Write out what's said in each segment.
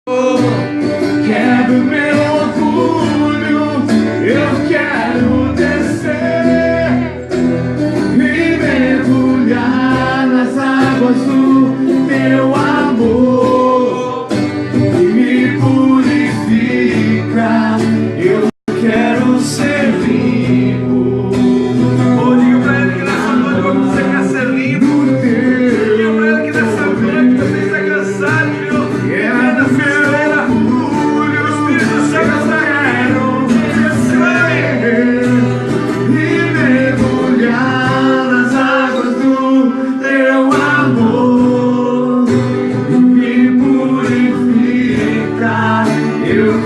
Quebra o meu orgulho, eu quero descer e mergulhar nas águas do teu amor e me purifica. Eu quero ser limpo. Diga pra ele que nessa noite você quer ser limpo. Diga pra ele que nessa noite você está cansado, Senhor.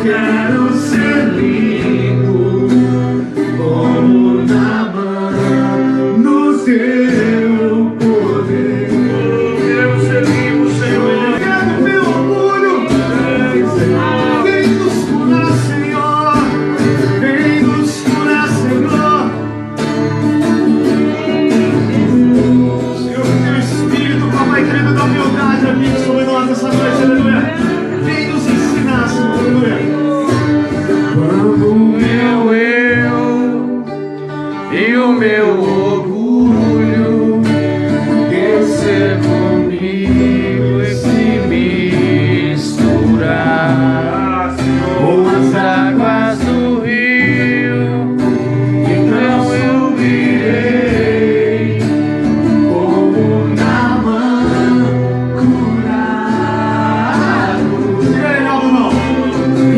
Quero ser limpo, como Naamã, no teu poder. Quero ser limpo, Senhor. Quero meu orgulho. Vem nos curar, Senhor. Vem nos curar, Senhor. Senhor, que teu Espírito, Papai querido, da humildade habite sobre nós essa noite, aleluia. Vem nos ensinar, Senhor, aleluia. Quando o meu eu e o meu orgulho descer comigo e se misturar com as águas do rio, então eu irei como Naamã curado.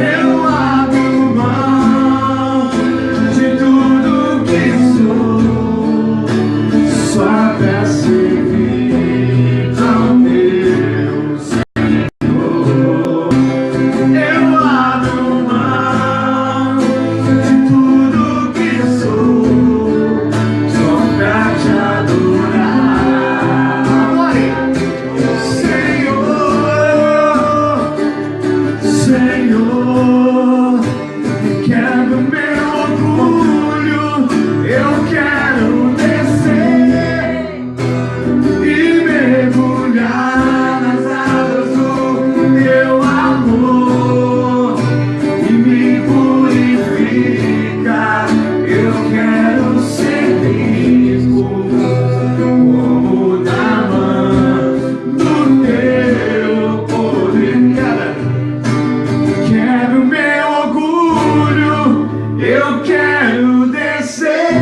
Eu abro mão de tudo que sou, só pra servir ao meu Senhor. Eu abro mão de tudo que sou, só pra te adorar. Senhor, quebra o meu orgulho, eu quero descer e mergulhar nas águas do teu amor e me purifica. Eu quero ser limpo, como Naamã, no teu poder. Quebra o meu orgulho, eu quero descer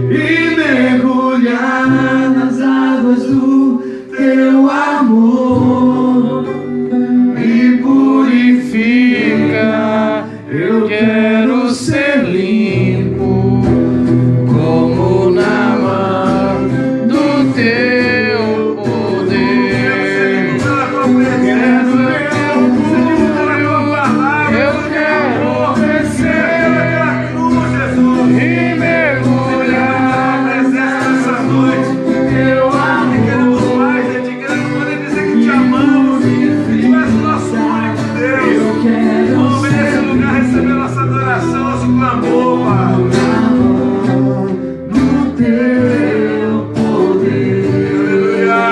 e mergulhar nas águas do teu amor. Me purifica, eu quero ser limpo, como Naamã, do teu poder. Quebra o meu orgulho, eu quero descer e mergulhar nessa noite. Teu amor, Te amamos, Tu és o nosso único Deus. eu quero Vamos nesse lugar receber nossa adoração, nosso clamor, Pai. no teu poder. Aleluia.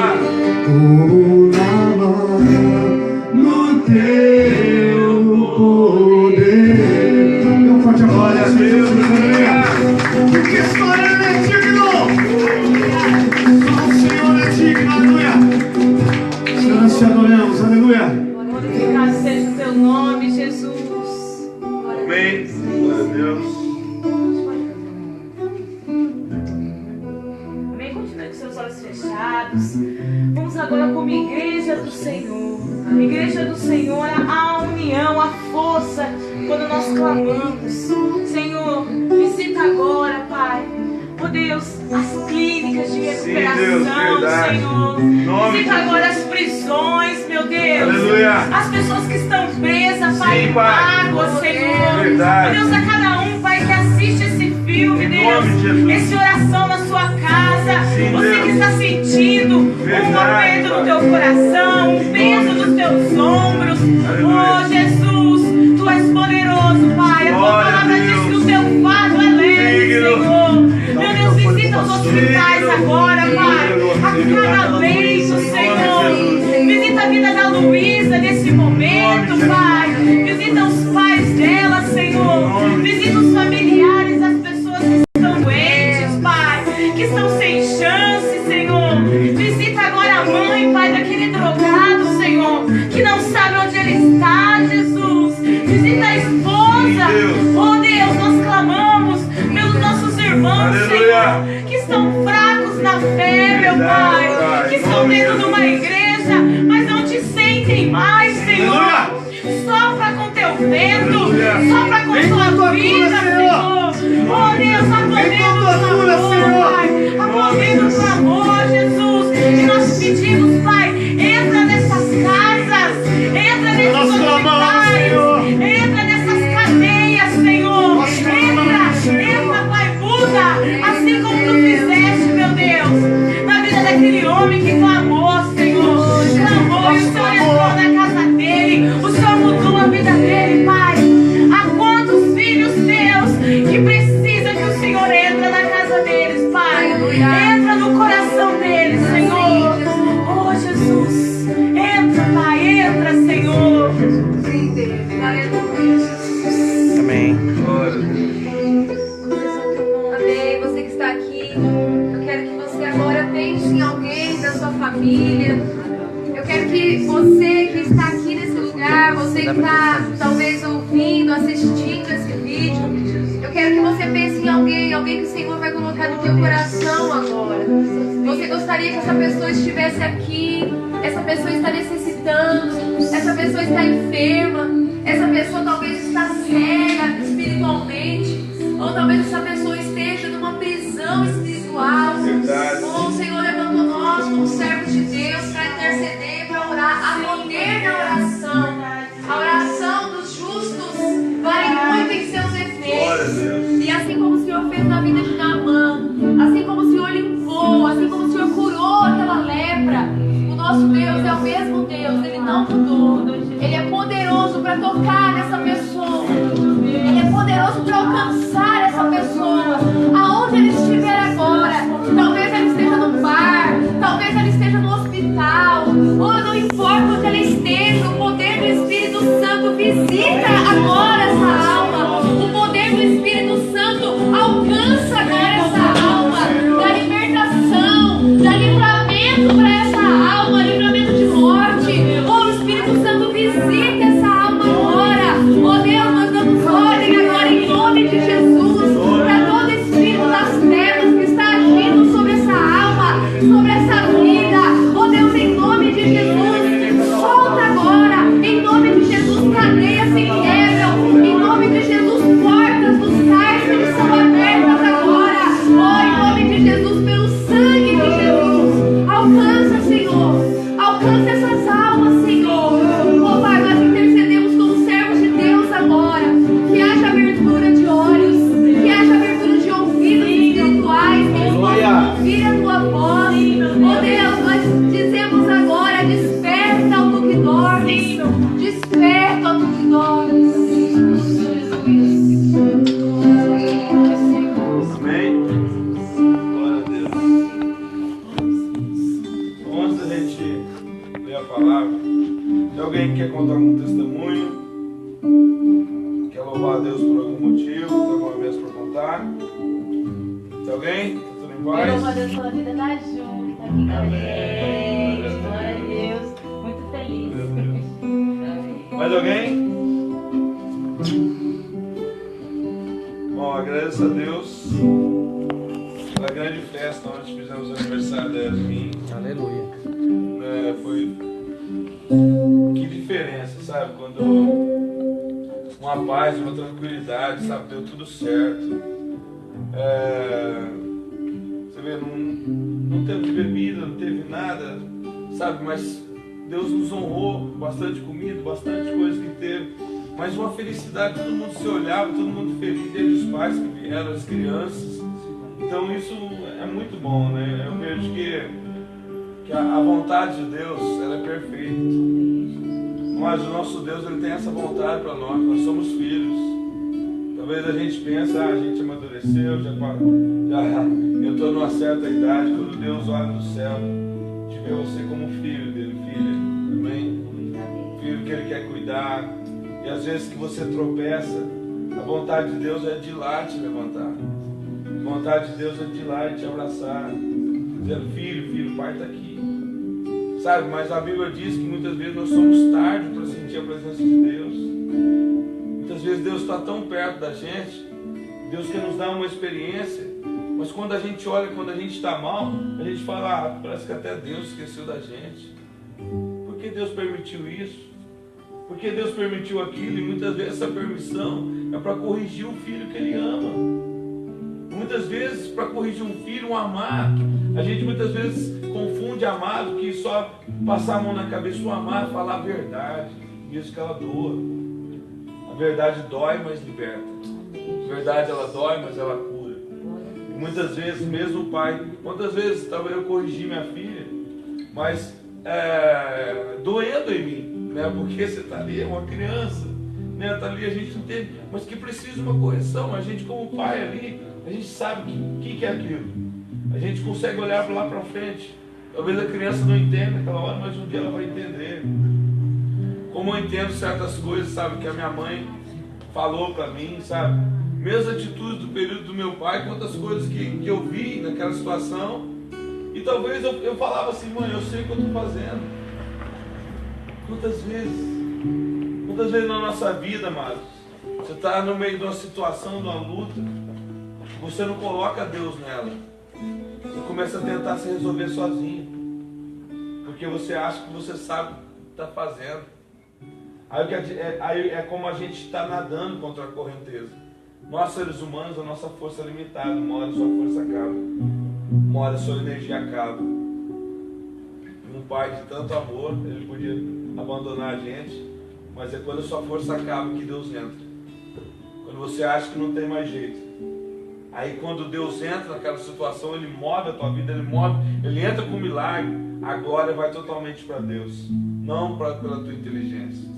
Oh, Naamã, no teu poder. Dê um forte glória a Deus, aleluia. Porque só Ele é digno. Só o Senhor é digno, aleluia. Senhor, nós te adoramos, aleluia. Glorificado seja o teu nome, Jesus. Amém. Glória a Deus. Amém. Continue com seus olhos fechados. Vamos agora como igreja do Senhor. A igreja do Senhor, a união, a força, quando nós clamamos. Senhor, visita agora, Pai. Oh Deus, as clínicas de recuperação, Deus, verdade. Senhor. Nome Visita de agora as prisões, meu Deus. Aleluia. As pessoas que estão presas, Pai, Sim, em Pai. mágoa, Senhor. Verdade. Oh Deus, a cada um, Pai, que assiste esse filme, Em Deus. nome de Jesus. Esse oração na sua casa. Sim, Você Deus. que está sentindo Verdade, um momento Pai. no teu coração, um peso nos teus ombros. Aleluia. Oh Jesus, Tu és poderoso, Pai. A tua Glória a palavra diz Deus. que o teu fardo é leve, Digno. Senhor. Meu Deus, visita os hospitais agora, Pai. A cada leito, Senhor. Visita a vida da Luísa nesse momento, Pai. Visita os pais dela, Senhor. Visita os familiares, as pessoas que estão doentes, Pai, que estão sem chance, Senhor. Visita agora a mãe, Pai, daquele drogado, Senhor, que não sabe onde ele está, Jesus. Visita a esposa. Oh Deus, nós clamamos pelos nossos irmãos, Senhor, que estão fracos na fé, meu Pai, que estão dentro de uma igreja, mas não te sentem mais, Senhor. Sopra com teu vento, sopra com tua vida, Senhor. Oh Deus, aclamemos o amor, Pai, aclamemos o amor, Jesus. E nós pedimos, Pai, entra nessas casas, entra nesses hospitais, entra nessas cadeias, Senhor. Entra, Pai, muda, assim como tu fizeste, meu Deus, na vida daquele homem que clamou, Senhor. Clamou e o Senhor entrou na casa dele, o Senhor mudou a vida dele, Pai. Há quantos filhos teus que precisam que o Senhor entre na casa deles, Pai. Entra no coração deles, Senhor. Oh, Jesus, entra, Pai, entra, Senhor. Amém. Amém. Você que está aqui, eu quero que você agora pense em alguém da sua família. Eu quero que você que está aqui nesse lugar, você que está talvez ouvindo, assistindo esse vídeo, eu quero que você pense em alguém que o Senhor vai colocar no teu coração agora. Você gostaria que essa pessoa estivesse aqui, essa pessoa está necessitando, essa pessoa está enferma, essa pessoa talvez está cega espiritualmente, ou talvez essa pessoa esteja numa prisão espiritual. Oh, o Senhor levantou nós como servos de Deus para interceder, para orar. Há poder na oração. A oração dos justos vale muito em seus efeitos. E assim como o Senhor fez na vida de Naamã, assim como o Senhor limpou, assim como o Senhor curou aquela lepra, o nosso Deus é o mesmo Deus, Ele não mudou. Ele é poderoso para tocar nessa pessoa. Ele é poderoso para alcançar essa pessoa, aonde ele estiver agora. Talvez ele esteja no bar, talvez ele esteja no hospital, ou não importa onde ele esteja, o poder do Espírito Santo visita agora essa alma. O poder do Espírito Santo alcança agora essa alma, dá libertação, dá livramento para essa alma, livramento de morte. Oh, o Espírito Santo visita essa alma agora. Oh Deus, nós damos ordem agora em nome de Jesus para todo espírito das trevas que está agindo sobre essa alma, sobre essa vida. Oh Deus, em nome de Jesus, solta agora, em nome de Jesus, cadeias se quebram, em nome de Jesus, portas dos cárceres são abertas agora. Oh, em nome de Jesus, pelo sangue de Jesus, alcança, Senhor, alcança essas almas, Senhor. Oh Pai, nós intercedemos como servos de Deus agora, que haja abertura de olhos, que haja abertura de ouvidos espirituais, que eles possam ouvir a Tua voz. Oh Deus, nós dizemos agora, desperta ao tu que dormes, desperta ao tu que dormes. Amém? Glória a Deus. Antes da gente ler a palavra, tem alguém que quer contar algum testemunho? Quer louvar a Deus por algum motivo? Tem alguma vez para contar? Tem alguém? Tá tudo em Eu paz? louvo a Deus pela vida da Ju, que tá aqui com a gente. Glória a Deus, muito feliz. Mais alguém? Bom, agradeço a Deus pela grande festa onde fizemos o aniversário da Yasmin. Aleluia. Foi que diferença, sabe? Quando uma paz, uma tranquilidade, sabe? Deu tudo certo. Você vê, não teve bebida, não teve nada, sabe? Mas Deus nos honrou, bastante comida, bastante coisa que teve. Mas uma felicidade, todo mundo se olhava, todo mundo feliz, desde os pais que vieram, as crianças. Então isso é muito bom, né? Eu vejo que a vontade de Deus, ela é perfeita. Mas o nosso Deus, ele tem essa vontade para nós somos filhos. Talvez a gente pense, a gente amadureceu, eu estou numa certa idade. Quando Deus olha no céu, te vê você como filho dele, filha, amém? Filho que Ele quer cuidar. E às vezes que você tropeça, a vontade de Deus é de ir lá te levantar. A vontade de Deus é de ir lá e te abraçar, dizendo: filho, o Pai está aqui. Sabe, mas a Bíblia diz que muitas vezes nós somos tarde para sentir a presença de Deus. Muitas vezes Deus está tão perto da gente, Deus quer nos dar uma experiência, mas quando a gente olha, quando a gente está mal, a gente fala: parece que até Deus esqueceu da gente. Por que Deus permitiu isso? Por que Deus permitiu aquilo? E muitas vezes essa permissão é para corrigir o filho que Ele ama. Muitas vezes, para corrigir um filho, um amar, a gente muitas vezes confunde amado, que só passar a mão na cabeça. O amar é falar a verdade, mesmo que ela doa. A verdade dói, mas liberta. A verdade, ela dói, mas ela cura. E muitas vezes, mesmo o pai, quantas vezes talvez eu corrigi minha filha, mas doendo em mim, né? Porque você está ali, é uma criança, né? Está ali, a gente entende, mas que precisa de uma correção. A gente, como pai ali, a gente sabe o que é aquilo. A gente consegue olhar lá para frente. Talvez a criança não entenda naquela hora, mas um dia ela vai entender. Como eu entendo certas coisas, sabe, que a minha mãe falou para mim, sabe? Mesmas atitudes do período do meu pai, quantas coisas que eu vi naquela situação. E talvez eu falava assim: mãe, eu sei o que eu estou fazendo. Quantas vezes na nossa vida, amados, você está no meio de uma situação, de uma luta, você não coloca Deus nela. Você começa a tentar se resolver sozinho, porque você acha que você sabe o que está fazendo. Aí é como a gente está nadando contra a correnteza. Nós, seres humanos, a nossa força é limitada. Uma hora a sua força acaba, uma hora a sua energia acaba. Um pai de tanto amor, Ele podia abandonar a gente, mas é quando a sua força acaba que Deus entra. Quando você acha que não tem mais jeito. Aí quando Deus entra naquela situação, Ele move a tua vida, Ele entra com um milagre. A glória vai totalmente para Deus, não pela tua inteligência,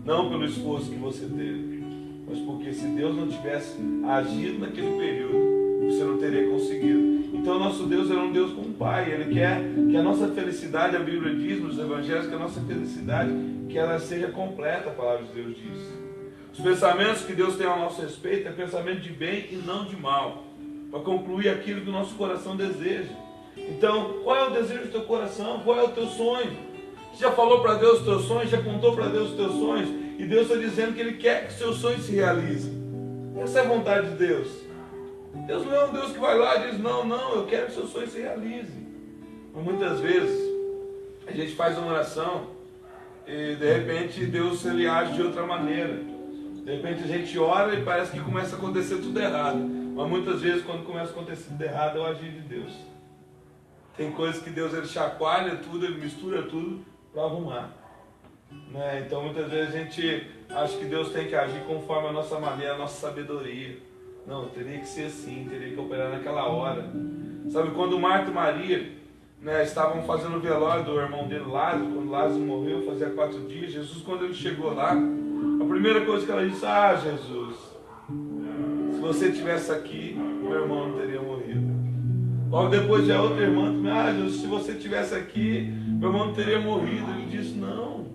não pelo esforço que você teve, mas porque se Deus não tivesse agido naquele período, você não teria conseguido. Então nosso Deus é um Deus como Pai. Ele quer que a nossa felicidade, a Bíblia diz nos Evangelhos, que a nossa felicidade, que ela seja completa, a palavra de Deus diz. Os pensamentos que Deus tem ao nosso respeito é pensamento de bem e não de mal, para concluir aquilo que o nosso coração deseja. Então, qual é o desejo do teu coração? Qual é o teu sonho? Você já falou para Deus os teus sonhos? Já contou para Deus os teus sonhos? E Deus está dizendo que Ele quer que os seus sonhos se realizem. Essa é a vontade de Deus. Deus não é um Deus que vai lá e diz: não, eu quero que os seus sonhos se realizem. Mas muitas vezes a gente faz uma oração e de repente Deus, Ele age de outra maneira. De repente a gente ora e parece que começa a acontecer tudo errado. Mas muitas vezes quando começa a acontecer tudo errado é o agir de Deus. Tem coisas que Deus, Ele chacoalha tudo, Ele mistura tudo para arrumar, né? Então muitas vezes a gente acha que Deus tem que agir conforme a nossa maneira, a nossa sabedoria. Não, teria que ser assim, teria que operar naquela hora. Sabe, quando Marta e Maria, né, estavam fazendo o velório do irmão dele, Lázaro, quando Lázaro morreu, fazia 4 dias, Jesus, quando ele chegou lá, a primeira coisa que ela disse: ah, Jesus, se você estivesse aqui, meu irmão não teria morrido. Logo depois já outra irmã também: ah, Jesus, se você estivesse aqui, meu irmão não teria morrido. Ele disse: não,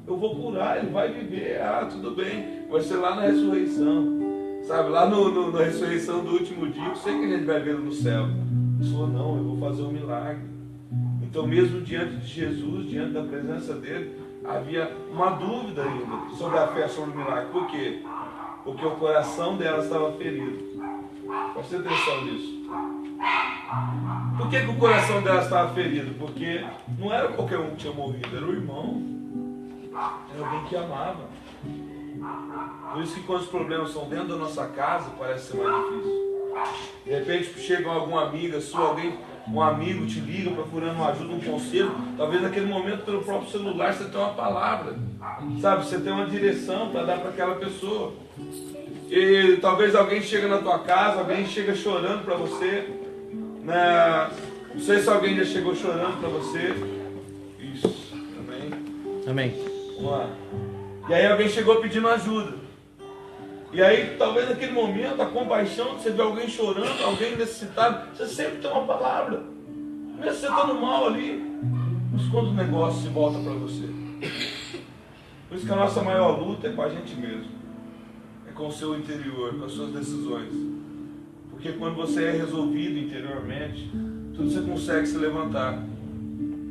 eu vou curar, ele vai viver. Ah, tudo bem, vai ser lá na ressurreição. Sabe, lá na ressurreição do último dia, eu sei que a gente vai vê-lo no céu. Ele falou: não, eu vou fazer um milagre. Então mesmo diante de Jesus, diante da presença dele, havia uma dúvida ainda sobre a fé, sobre o milagre. Por quê? Porque o coração dela estava ferido. Preste atenção nisso. Por que o coração dela estava ferido? Porque não era qualquer um que tinha morrido, era o irmão. Era alguém que amava. Por isso que quando os problemas são dentro da nossa casa, parece ser mais difícil. De repente chega alguma amiga sua, um amigo te liga procurando uma ajuda, um conselho. Talvez naquele momento pelo próprio celular você tem uma palavra, sabe? Você tem uma direção para dar para aquela pessoa. E talvez alguém chega na tua casa, alguém chega chorando para você, né? Não sei se alguém já chegou chorando para você. Isso, amém? Vamos lá. E aí alguém chegou pedindo ajuda. E aí talvez naquele momento a compaixão de você ver alguém chorando, alguém necessitado, você sempre tem uma palavra. Mesmo você estando mal ali, mas quando o negócio se volta para você, Por isso que a nossa maior luta é com a gente mesmo. É com o seu interior, com as suas decisões. Porque quando você é resolvido interiormente, tudo você consegue se levantar.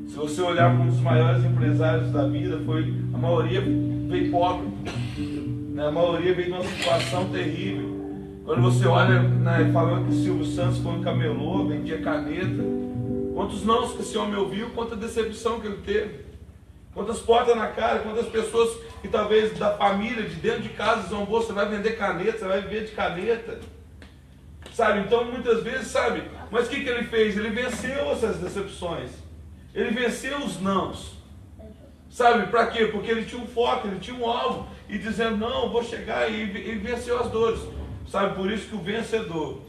Se você olhar para um dos maiores empresários da vida, a maioria veio pobre. A maioria veio de uma situação terrível. Quando você olha, falando que o Silvio Santos foi um camelô, vendia caneta, quantos nãos que esse homem ouviu, quanta decepção que ele teve, quantas portas na cara, quantas pessoas que talvez da família, de dentro de casa, zombou, você vai vender caneta, você vai viver de caneta, sabe? Então muitas vezes, sabe, mas o que ele fez? Ele venceu essas decepções, ele venceu os nãos, sabe? Para quê? Porque ele tinha um foco, ele tinha um alvo, e dizendo, não, vou chegar, e ele venceu as dores. Sabe, por isso que o vencedor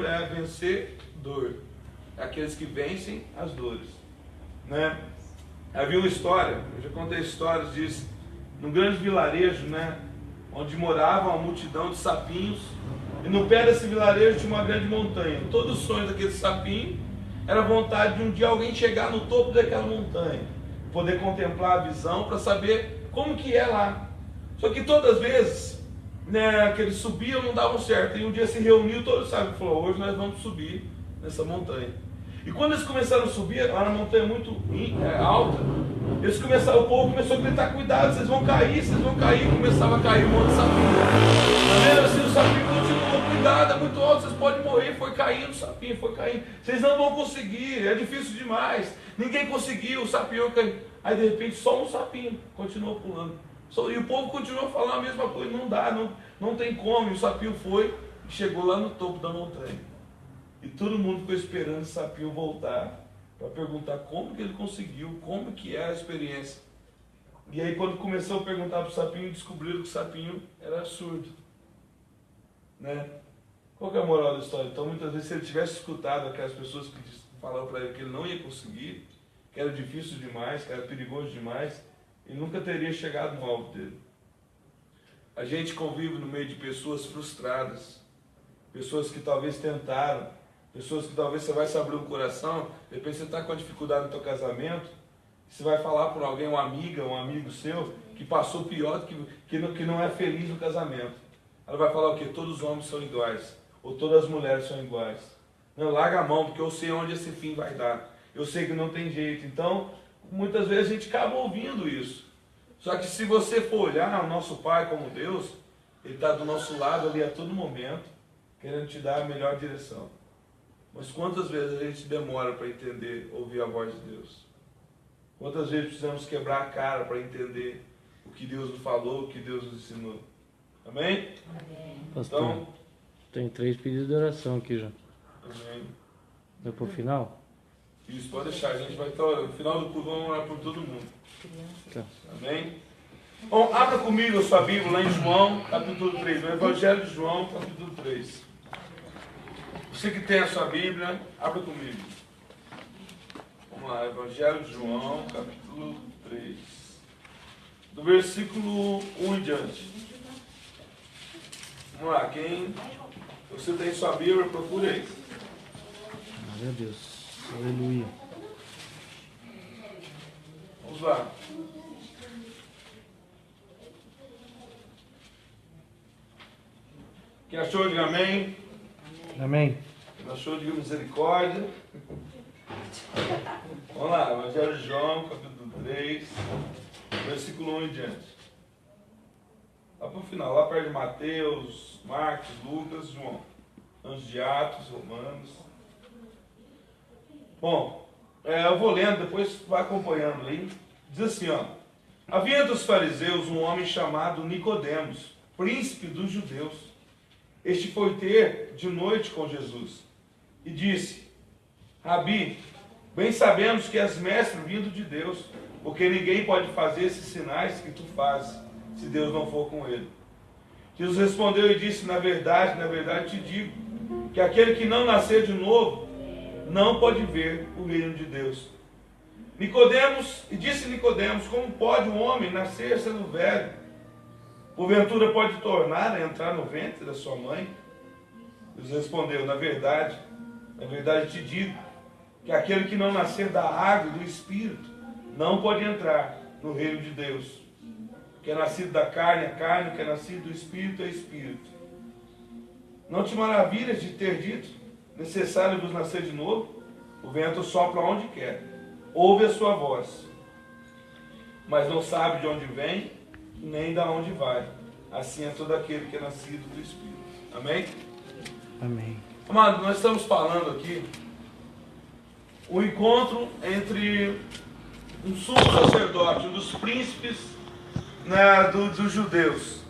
é vencedor, é aqueles que vencem as dores, né? Havia uma história, eu já contei histórias disso, num grande vilarejo, né, onde morava uma multidão de sapinhos, e no pé desse vilarejo tinha uma grande montanha. Todo o sonho daquele sapinho era a vontade de um dia alguém chegar no topo daquela montanha, poder contemplar a visão para saber como que é lá. Só que todas as vezes, né, que eles subiam não davam certo. E um dia se reuniu todos, sabe, falou, hoje nós vamos subir nessa montanha. E quando eles começaram a subir, era uma montanha muito alta, o povo começou a gritar, cuidado, vocês vão cair, começava a cair um monte de sapinho. Tá assim, o sapinho continuou, cuidado, é muito alto, vocês podem morrer, foi caindo o sapinho, foi caindo, vocês não vão conseguir, é difícil demais, ninguém conseguiu, o sapinho caiu. Aí de repente só um sapinho continuou pulando. E o povo continuou falando a mesma coisa, não dá, não tem como. E o sapinho foi e chegou lá no topo da montanha. E todo mundo ficou esperando o sapinho voltar para perguntar como que ele conseguiu, como que é a experiência. E aí quando começou a perguntar para o sapinho, descobriram que o sapinho era surdo, né? Qual que é a moral da história? Então muitas vezes se ele tivesse escutado aquelas pessoas que falaram para ele que ele não ia conseguir, que era difícil demais, que era perigoso demais, e nunca teria chegado no alvo dele. A gente convive no meio de pessoas frustradas, pessoas que talvez tentaram, pessoas que talvez você vai se abrir o coração, de repente você está com dificuldade no teu casamento, você vai falar por alguém, uma amiga, um amigo seu, que passou pior, que não é feliz no casamento. Ela vai falar o quê? Todos os homens são iguais, ou todas as mulheres são iguais. Não, larga a mão, porque eu sei onde esse fim vai dar. Eu sei que não tem jeito. Então, muitas vezes a gente acaba ouvindo isso. Só que se você for olhar o nosso Pai como Deus, Ele está do nosso lado ali a todo momento, querendo te dar a melhor direção. Mas quantas vezes a gente demora para entender, ouvir a voz de Deus? Quantas vezes precisamos quebrar a cara para entender o que Deus nos falou, o que Deus nos ensinou? Amém? Amém. Pastor, então, tem 3 pedidos de oração aqui já. Amém. Vai pro final? Isso, pode deixar, a gente vai estar, no final do culto, vamos orar por todo mundo. Tá. Amém? Bom, abra comigo a sua Bíblia lá em João, capítulo 3, no Evangelho de João, capítulo 3. Você que tem a sua Bíblia, abra comigo. Vamos lá, Evangelho de João, capítulo 3. Do versículo 1 em diante. Vamos lá, você tem sua Bíblia, procure aí. Glória a Deus. Aleluia. Vamos lá. Quem achou, diga amém. Amém. Quem achou, diga misericórdia. Vamos lá, Evangelho de João, capítulo 3, versículo 1 em diante. Lá para o final, lá perto de Mateus, Marcos, Lucas, João. Antes de Atos, Romanos. Bom, eu vou lendo, depois vai acompanhando aí. Diz assim, ó. Havia entre os fariseus um homem chamado Nicodemos, príncipe dos judeus. Este foi ter de noite com Jesus e disse: Rabi, bem sabemos que és mestre vindo de Deus, porque ninguém pode fazer esses sinais que tu fazes, se Deus não for com ele. Jesus respondeu e disse: na verdade te digo, que aquele que não nascer de novo, não pode ver o reino de Deus. Disse Nicodemos, como pode um homem nascer sendo velho? Porventura pode tornar a entrar no ventre da sua mãe? Jesus respondeu, na verdade te digo, que aquele que não nascer da água e do Espírito, não pode entrar no reino de Deus. que é nascido da carne é carne, que é nascido do Espírito é Espírito. Não te maravilhas de ter dito, necessário vos nascer de novo? O vento sopra onde quer, ouve a sua voz, mas não sabe de onde vem, nem de onde vai. Assim é todo aquele que é nascido do Espírito. Amém? Amém. Amado, nós estamos falando aqui o encontro entre um sumo sacerdote, um dos príncipes, né, dos judeus.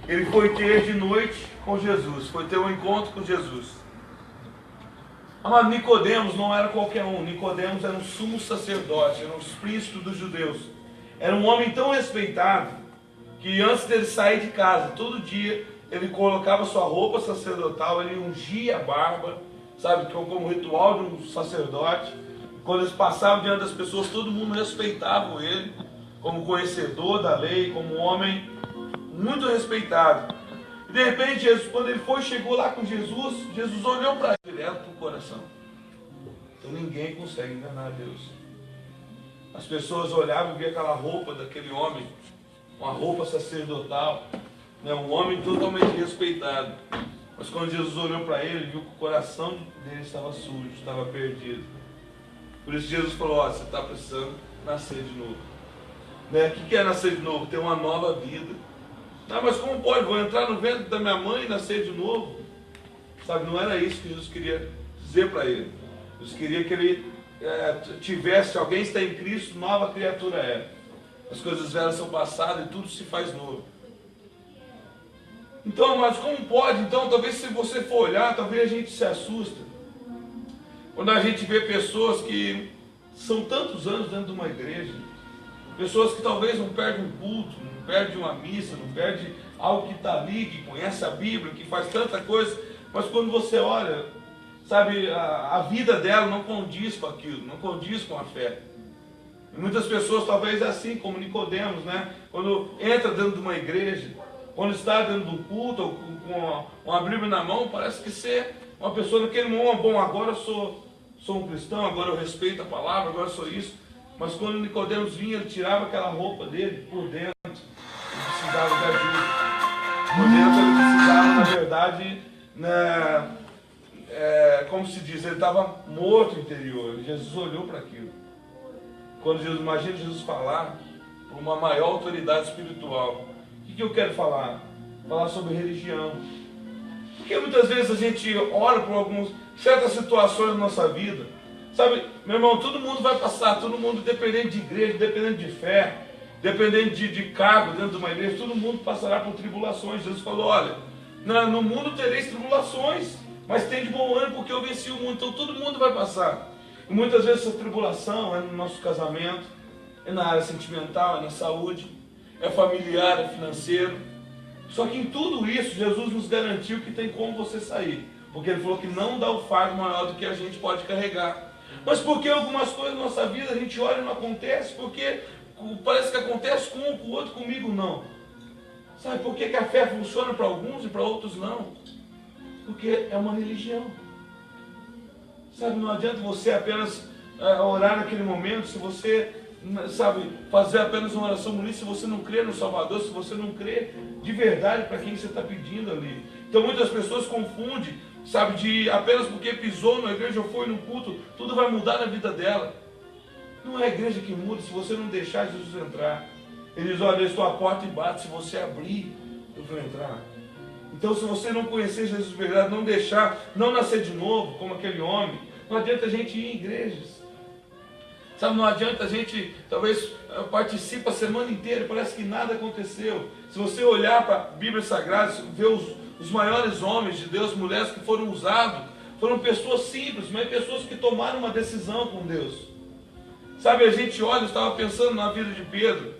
Ele foi ter de noite com Jesus, foi ter um encontro com Jesus. Amado, Nicodemos não era qualquer um. Nicodemos era um sumo sacerdote, era um dos príncipes dos judeus. Era um homem tão respeitado que antes dele sair de casa, todo dia ele colocava sua roupa sacerdotal, ele ungia a barba, sabe, como ritual de um sacerdote. Quando eles passavam diante das pessoas, todo mundo respeitava ele como conhecedor da lei, como um homem muito respeitado. E de repente, Jesus, quando ele chegou lá com Jesus, Jesus olhou para ele direto para o coração. Então ninguém consegue enganar a Deus. As pessoas olhavam e viam aquela roupa daquele homem, uma roupa sacerdotal, né, um homem totalmente respeitado. Mas quando Jesus olhou para ele, ele viu que o coração dele estava sujo, estava perdido. Por isso Jesus falou, ó, você está precisando nascer de novo. Né? O que é nascer de novo? Ter uma nova vida. Ah, mas como pode? Vou entrar no ventre da minha mãe e nascer de novo? Sabe, não era isso que Jesus queria dizer para ele. Jesus queria que ele tivesse, alguém está em Cristo, nova criatura é. As coisas velhas são passadas e tudo se faz novo. Então, mas como pode? Então, talvez se você for olhar, talvez a gente se assusta. Quando a gente vê pessoas que são tantos anos dentro de uma igreja, pessoas que talvez não perdem um culto, não perdem uma missa, não perdem algo que está ali, que conhece a Bíblia, que faz tanta coisa, mas quando você olha, sabe, a vida dela não condiz com aquilo, não condiz com a fé. E muitas pessoas talvez é assim, como Nicodemos, né? Quando entra dentro de uma igreja, quando está dentro de um culto, ou com uma Bíblia na mão, parece que ser uma pessoa naquele momento, bom, agora eu sou um cristão, agora eu respeito a palavra, agora eu sou isso. Mas quando Nicodemos vinha, ele tirava aquela roupa dele, por dentro ele precisava de ajuda. Por dentro ele precisava, na verdade, né, como se diz, ele estava morto interior. Jesus olhou para aquilo. Quando Jesus, imagina Jesus falar para uma maior autoridade espiritual. O que eu quero falar? Falar sobre religião. Porque muitas vezes a gente ora por certas situações da nossa vida. Sabe, meu irmão, todo mundo vai passar, todo mundo dependendo de igreja, dependendo de fé, dependendo de cargo dentro de uma igreja, todo mundo passará por tribulações. Jesus falou, olha, no mundo tereis tribulações, mas tem de bom ânimo porque eu venci o mundo. Então todo mundo vai passar. E muitas vezes essa tribulação é no nosso casamento, é na área sentimental, é na saúde, é familiar, é financeiro. Só que em tudo isso, Jesus nos garantiu que tem como você sair. Porque Ele falou que não dá o fardo maior do que a gente pode carregar. Mas porque algumas coisas na nossa vida a gente olha e não acontece, porque parece que acontece com um, com o outro, comigo não. Sabe por que a fé funciona para alguns e para outros não? Porque é uma religião. Sabe, não adianta você apenas orar naquele momento, se você, sabe, fazer apenas uma oração bonita, se você não crê no Salvador, se você não crê de verdade para quem você está pedindo ali. Então muitas pessoas confundem, sabe, de apenas porque pisou na igreja ou foi no culto, tudo vai mudar na vida dela. Não é a igreja que muda se você não deixar Jesus entrar. Ele diz, olha, eu estou à porta e bato, se você abrir, eu vou entrar. Então se você não conhecer Jesus de verdade, não deixar, não nascer de novo, como aquele homem, não adianta a gente ir em igrejas. Sabe, não adianta a gente, talvez, participa a semana inteira e parece que nada aconteceu. Se você olhar para a Bíblia Sagrada, ver os maiores homens de Deus, mulheres que foram usados, foram pessoas simples, mas pessoas que tomaram uma decisão com Deus. Sabe, a gente olha, eu estava pensando na vida de Pedro.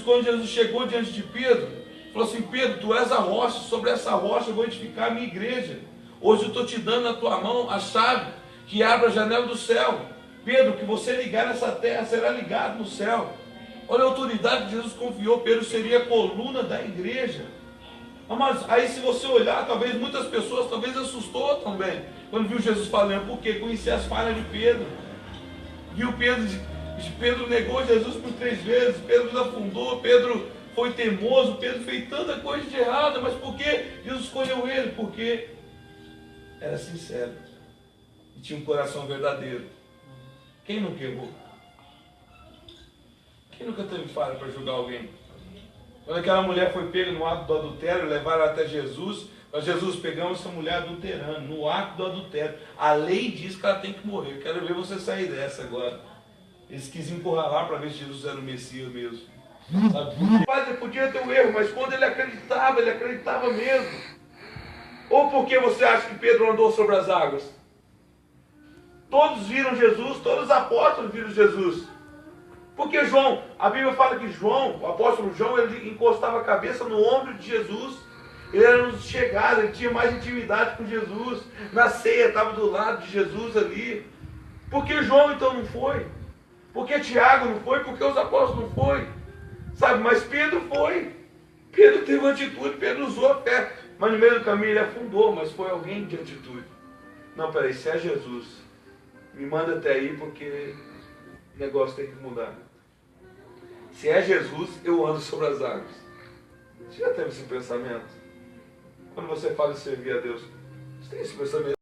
Quando Jesus chegou diante de Pedro, falou assim, Pedro, tu és a rocha, sobre essa rocha eu vou edificar a minha igreja. Hoje eu estou te dando na tua mão a chave que abre a janela do céu. Pedro, que você ligar nessa terra será ligado no céu. Olha a autoridade que Jesus confiou, Pedro seria a coluna da igreja. Mas aí se você olhar, talvez muitas pessoas, talvez assustou também, quando viu Jesus falando, porque conhecia as falhas de Pedro. Viu Pedro negou Jesus por 3 vezes, Pedro afundou, Pedro foi teimoso, Pedro fez tanta coisa de errada, mas por que Jesus escolheu ele? Porque era sincero e tinha um coração verdadeiro. Quem nunca errou? Quem nunca teve falha para julgar alguém? Quando aquela mulher foi pega no ato do adultério, levaram até Jesus, nós Jesus pegamos essa mulher adulterando, no ato do adultério. A lei diz que ela tem que morrer. Eu quero ver você sair dessa agora. Eles quis encurralar para ver se Jesus era o Messias mesmo. Sabe? O padre podia ter um erro, mas quando ele acreditava mesmo. Ou porque você acha que Pedro andou sobre as águas? Todos viram Jesus, todos os apóstolos viram Jesus. Porque João, a Bíblia fala que João, o apóstolo João, ele encostava a cabeça no ombro de Jesus. Ele era um chegado, ele tinha mais intimidade com Jesus. Na ceia estava do lado de Jesus ali. Por que João então não foi? Por que Tiago não foi? Por que os apóstolos não foi? Sabe, mas Pedro foi. Pedro teve uma atitude, Pedro usou a fé. Mas no meio do caminho ele afundou, mas foi alguém de atitude. Não, peraí, se é Jesus, me manda até aí porque o negócio tem que mudar. Se é Jesus, eu ando sobre as águas. Você já teve esse pensamento? Quando você fala de servir a Deus, você tem esse pensamento?